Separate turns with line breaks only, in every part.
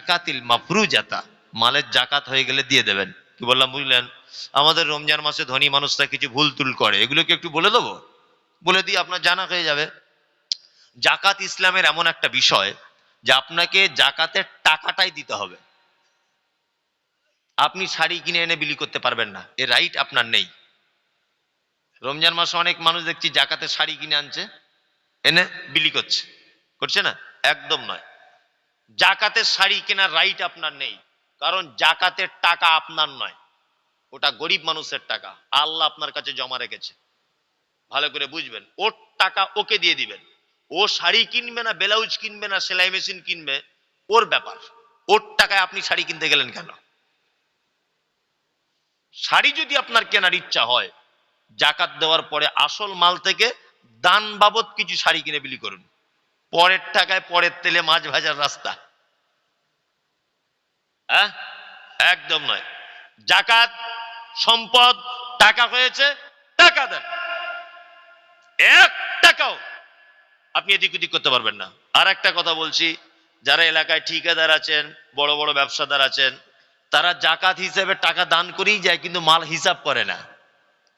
জাকাতিল মাফরুজাতা, মালের জাকাত হয়ে গেলে দিয়ে দেবেন। কি বললাম বুঝলেন? আমাদের রমজান মাসে ধনী মানুষরা কিছু ভুল তুল করে, এগুলোকে একটু বলে দেবো, বলে দিয়ে আপনার জানা হয়ে যাবে। জাকাত ইসলামের এমন একটা বিষয় যে আপনাকে জাকাতের টাকাটাই দিতে হবে। আপনি শাড়ি কিনে এনে বিলি করতে পারবেন না, এর রাইট আপনার নেই। রমজান মাসে অনেক মানুষ দেখছি জাকাতের শাড়ি কিনে আনছে, এনে বিলি করছে না, একদম নয়। জাকাতের শাড়ি কেনার রাইট আপনার নেই, কারণ জাকাতের টাকা আপনার নয়, ওটা গরিব মানুষের টাকা, আল্লাহ আপনার কাছে জমা রেখেছে। ভালো করে বুঝবেন, ওর টাকা ওকে দিয়ে দিবেন। ও শাড়ি কিনবে না, ব্লাউজ কিনবে না, সেলাই মেশিন কিনবে, ওর ব্যাপার। ওর টাকায় আপনি শাড়ি কিনতে গেলেন কেন? শাড়ি যদি আপনার কেনার ইচ্ছা হয়, জাকাত দেওয়ার পরে আসল মাল থেকে দান বাবদ কিছু শাড়ি কিনে বিলি করুন। পরের টাকায় পরের তেলে মাছ ভাজার রাস্তা, হ্যাঁ, একদম নয়। জাকাত সম্পদ, টাকা হয়েছে, টাকা দেন। 1 টাকাও আপনি এদিক ওদিক করতে পারবেন না। আর একটা কথা বলছি, যারা এলাকায় ঠিকাদার আছেন, বড় বড় ব্যবসাদার আছেন, তারা জাকাত হিসেবে টাকা দান করেই যায়, কিন্তু মাল হিসাব করে না,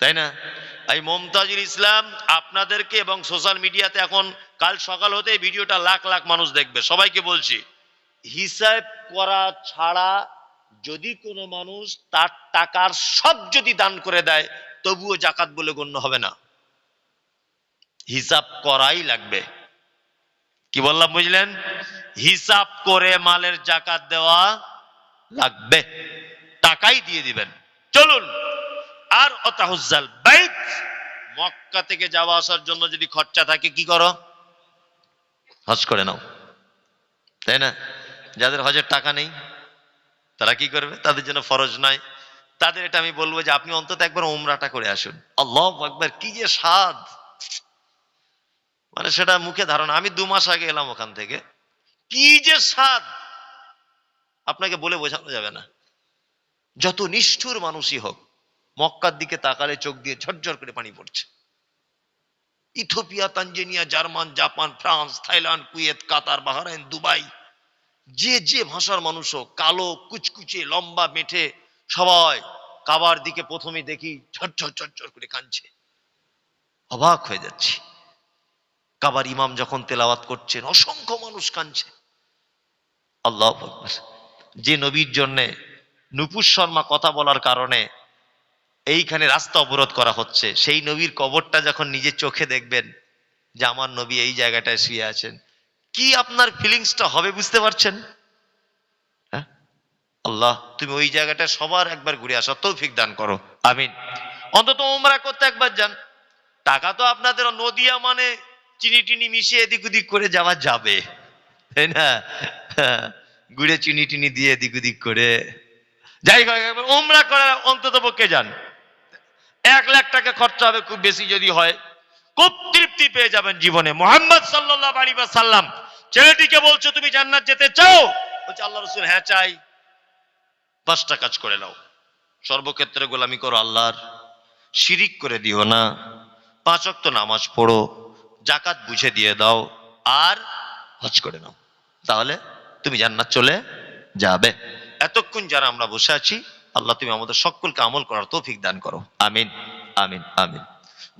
তাই না? এই মমতাজুল ইসলাম আপনাদেরকে, এবং সোশ্যাল মিডিয়াতে এখন কাল সকাল হতে ভিডিওটা লাখ লাখ মানুষ দেখবে, সবাইকে বলছি, হিসাব করা ছাড়া যদি কোনো মানুষ তার টাকার সব যদি দান করে দেয়, তবুও জাকাত বলে গণ্য হবে না। হিসাব করাই লাগবে। কি বললাম বুঝলেন? হিসাব করে মালের জাকাত দেওয়া লাগবে, টাকাই দিয়ে দিবেন। চলুন। আর অতাহুজ্জাল বাইত, মক্কা থেকে যাওয়া আসার জন্য যদি খরচা থাকে, কি করো? হজ করে নাও, তাই না? যাদের হজের টাকা নেই তারা কি করবে? তাদের জন্য ফরজ নয়। তাদের এটা আমি বলবো যে আপনি অন্তত একবার উমরাটা করে আসুন। আল্লাহু আকবার, কি যে স্বাদ, মানে সেটা মুখে ধারণা। আমি 2 মাস আগে এলাম ওখান থেকে, কি যে স্বাদ আপনাকে বলে বোঝানো যাবে না। যত নিষ্ঠুর মানুষই হোক, মক্কার দিকে তাকালে চোখ দিয়ে ঝরঝর করে পানি পড়ছে। Ethiopia, Tanzania, German, Japan, France, Thailand, Kuwait, Qatar, Bahrain, Dubai, যে ভাষার মানুষ হোক, কালো, কুচকুচে, লম্বা, মেঠে, সবাই কাবার দিকে প্রথমে দেখি ঝরঝর ঝরঝর করে কাঁদছে। অবাক হয়ে যাচ্ছি। কাবার ইমাম যখন তেলাওয়াত করছেন, অসংখ্য মানুষ কাঁদছে। আল্লাহু আকবার। যে নবীর জন্যে নুপুর শর্মা কথা বলার কারণে এইখানে রাস্তা অবরোধ করা হচ্ছে, সেই নবীর কবরটা যখন নিজের চোখে দেখবেন যে আমার নবী এই জায়গাটায় শুয়ে আছেন, কি আপনার ফিলিংসটা হবে বুঝতে পারছেন? হ্যাঁ, আল্লাহ তুমি ওই জায়গাটা সবার একবার ঘুরে আসা তৌফিক দান করো, আমিন। অন্তত উমরা করতে একবার যান। টাকা তো আপনাদের নদিয়া মানে চিনি টিনি মিশিয়ে এদিক ওদিক করে যাওয়া যাবে, তাই না? গুড়ে চিনি টিনি দিয়ে এদিক ওদিক করে যাই হোক, একবার উমরা করার অন্তত পক্ষে যান। 1 লাখ টাকা খরচা হবে খুব বেশি যদি হয়, খুব তৃপ্তি পেয়ে যাবেন জীবনে। মুহাম্মদ সাল্লাল্লাহু আলাইহি ওয়াসাল্লাম ছেলেটিকে বলছে তুমি জান্নাত যেতে চাও? বলছে আল্লাহ রাসূল হ্যাঁ চাই। 5টা কাজ করে নাও। সর্বক্ষেত্রে গোলামি করো আল্লাহর, শিরিক করে দিও না, 5 ওয়াক্ত নামাজ পড়ো, জাকাত বুঝে দিয়ে দাও, আর হজ করে নাও, তাহলে তুমি জান্নাত চলে যাবে। এতক্ষণ যারা আমরা বসে আছি, আল্লাহ তুমি আমাদের সকলকে আমল করার তৌফিক দান করো, আমিন আমিন আমিন।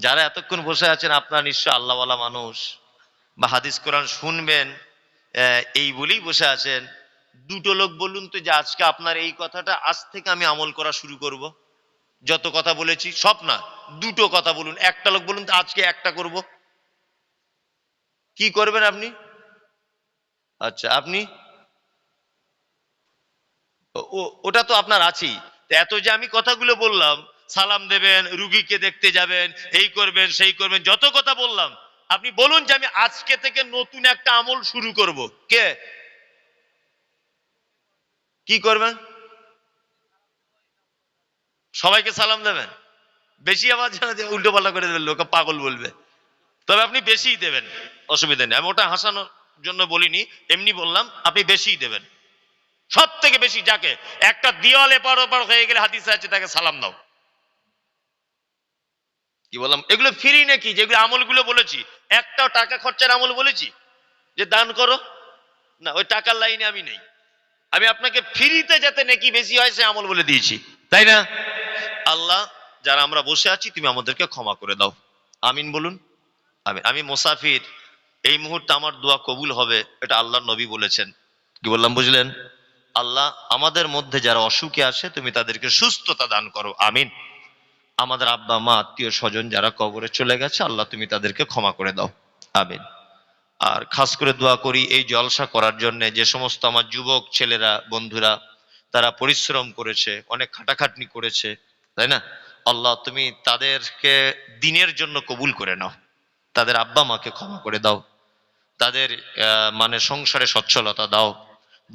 যারা এতক্ষণ বসে আছেন আপনারা নিশ্চয় আল্লাহওয়ালা মানুষ, বা হাদিস কোরআন শুনবেন এই বলেই বসে আছেন। 2টো লোক বলুন তো যে আজকে আপনার এই কথাটা আজ থেকে আমি আমল করা শুরু করব। যত কথা বলেছি সব না, 2টো কথা বলুন। একটা লোক বলুন তো আজকে একটা করব। কি করবেন আপনি? আচ্ছা, আপনি ওটা তো আপনার আছেই। এত যে আমি কথাগুলো বললাম, সালাম দেবেন, রুগীকে দেখতে যাবেন, এই করবেন সেই করবেন, যত কথা বললাম, আপনি বলুন যে আমি আজকে থেকে নতুন একটা আমল শুরু করব। কে কি করবেন? সবাইকে সালাম দেবেন? বেশি আবার উল্টো পাল্টা করে দেবেন, লোকে পাগল বলবে। তবে আপনি বেশিই দেবেন, অসুবিধা নেই। আমি ওটা হাসানোর জন্য বলিনি, এমনি বললাম আপনি বেশিই দেবেন। সব থেকে বেশি যাকে একটা দেওয়াল এপার ওপার হয়ে গেলে হাদিসে আছে তাকে সালাম দাও। কি বললাম? এগুলো ফ্রি নাকি? যেগুলো আমলগুলো বলেছি, একটাও টাকা খরচার আমল বলেছি যে দান করো না? ওই টাকার লাইনে আমি নেই। আমি আপনাকে ফ্রিতে যাতে নেকি বেশি হয় সে আমল বলে দিয়েছি, তাই না? আল্লাহ, যারা আমরা বসে আছি তুমি আমাদেরকে ক্ষমা করে দাও, আমিন বলুন। আমি মুসাফির, এই মুহূর্তে আমার দোয়া কবুল হবে, এটা আল্লাহর নবী বলেছেন। কি বললাম বুঝলেন? আল্লাহ, আমাদের মধ্যে যারা অসুখে আছে তুমি তাদেরকে সুস্থতা দান করো, আমিন। আমাদের আব্বা মা আত্মীয় স্বজন যারা কবরে চলে গেছে, আল্লাহ তুমি তাদেরকে ক্ষমা করে দাও, আমিন। আর খাস করে দোয়া করি এই জলসা করার জন্য যে সমস্ত আমার যুবক ছেলেরা বন্ধুরা তারা পরিশ্রম করেছে, অনেক খাটাখাটনি করেছে, তাই না? আল্লাহ তুমি তাদেরকে দিনের জন্য কবুল করে নাও, তাদের আব্বা মাকে ক্ষমা করে দাও, তাদের মানে সংসারে সচ্ছলতা দাও।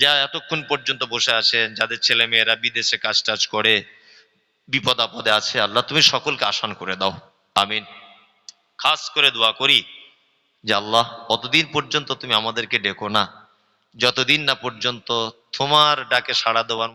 যা এতক্ষণ পর্যন্ত বসে আছেন, যাদের ছেলে মেয়েরা বিদেশে কাজ টাজ করে বিপদ আপদে আছে, আল্লাহ তুমি সকলকে আসান করে দাও, আমিন। খাস করে দোয়া করি যে আল্লাহ, কতদিন পর্যন্ত তুমি আমাদেরকে ডেকো না, যতদিন না পর্যন্ত তোমার ডাকে সাড়া দেওয়ার